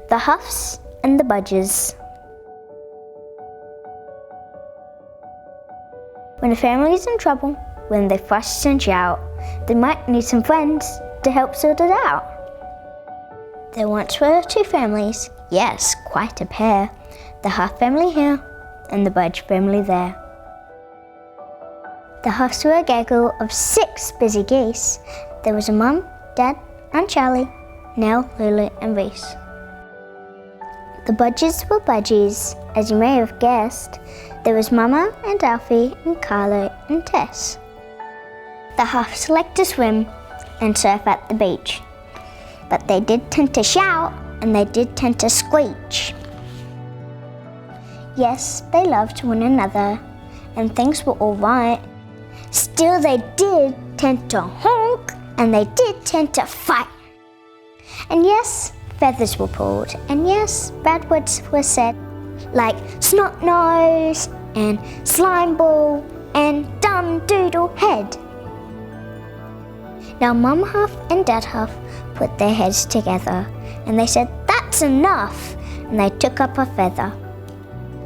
The Huffs and the Budges. When a family is in trouble, when they fuss and shout, they might need some friends to help sort it out. There once were two families, yes, quite a pair. The Huff family here and the Budge family there. The Huffs were a gaggle of 6 busy geese. There was a Mum, Dad, Aunt Charlie, Nell, Lulu and Reese. The Budges were budgies, as you may have guessed. There was Mama and Alfie and Carlo and Tess. The Huffs liked to swim and surf at the beach, but they did tend to shout and they did tend to screech. Yes, they loved one another and things were all right. Still, they did tend to honk and they did tend to fight. And yes, feathers were pulled, and yes, bad words were said, like snot nose and slime ball and dumb doodle head. Now Mum Huff and Dad Huff put their heads together and they said, "That's enough," and they took up a feather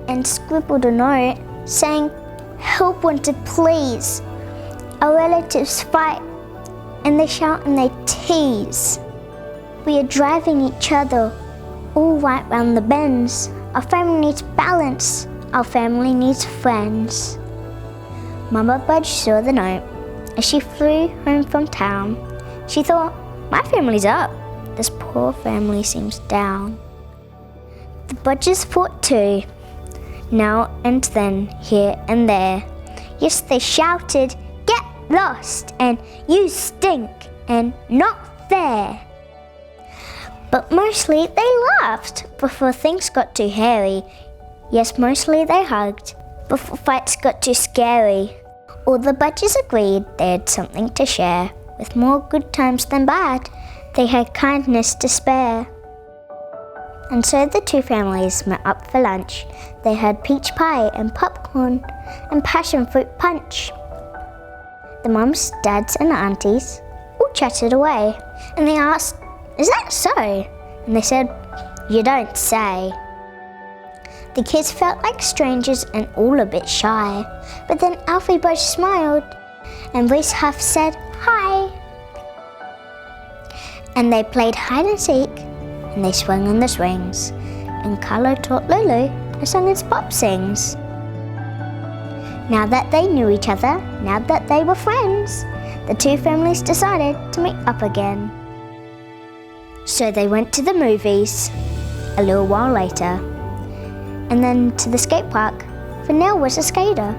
and scribbled a note saying, "Help wanted, please. Our relatives fight and they shout and they tease. We are driving each other all right round the bends. Our family needs balance. Our family needs friends." Mama Budge saw the note. As she flew home from town, she thought, "My family's up. This poor family seems down." The Budges fought too, now and then, here and there. Yes, they shouted, "Get lost," and "You stink," and "Not fair." But mostly they laughed before things got too hairy. Yes, mostly they hugged before fights got too scary. All the Budges agreed they had something to share. With more good times than bad, they had kindness to spare. And so the two families met up for lunch. They had peach pie and popcorn and passion fruit punch. The mums, dads and aunties all chatted away, and they asked, "Is that so?" And they said, "You don't say." The kids felt like strangers and all a bit shy, but then Alfie Budge smiled and Reese Huff said hi. And they played hide and seek and they swung on the swings, and Carlo taught Lulu a song and pop sings. Now that they knew each other, now that they were friends, the two families decided to meet up again. So they went to the movies a little while later, and then to the skate park, for Nell was a skater.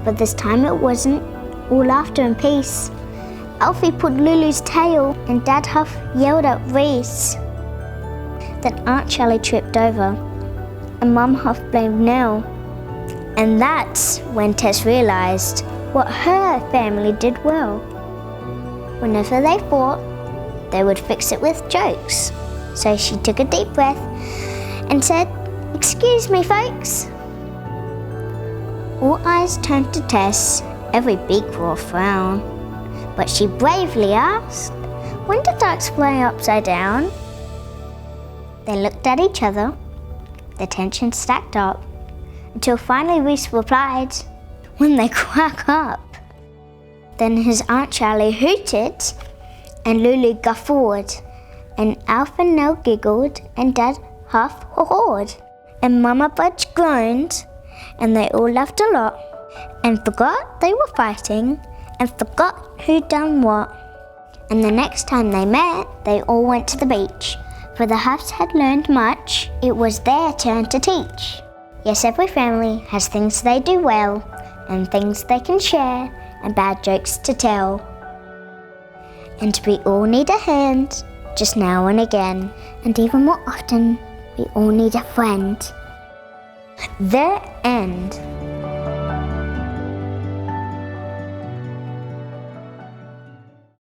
But this time it wasn't all laughter and peace. Alfie pulled Lulu's tail and Dad Huff yelled at Reese. Then Aunt Charlie tripped over and Mum Huff blamed Nell. And that's when Tess realised what her family did well. Whenever they fought, they would fix it with jokes. So she took a deep breath and said, "Excuse me, folks." All eyes turned to Tess, every beak wore a frown. But she bravely asked, "When did ducks fly upside down?" They looked at each other, the tension stacked up, until finally Reese replied, "When they quack up." Then his Aunt Charlie hooted, and Lulu guffawed, and Alf and Nell giggled, and Dad Huff hawed, and Mama Budge groaned, and they all laughed a lot, and forgot they were fighting, and forgot who done what. And the next time they met, they all went to the beach, for the Huffs had learned much. It was their turn to teach. Yes, every family has things they do well, and things they can share, and bad jokes to tell. And we all need a hand, just now and again, and even more often, we all need a friend. The end.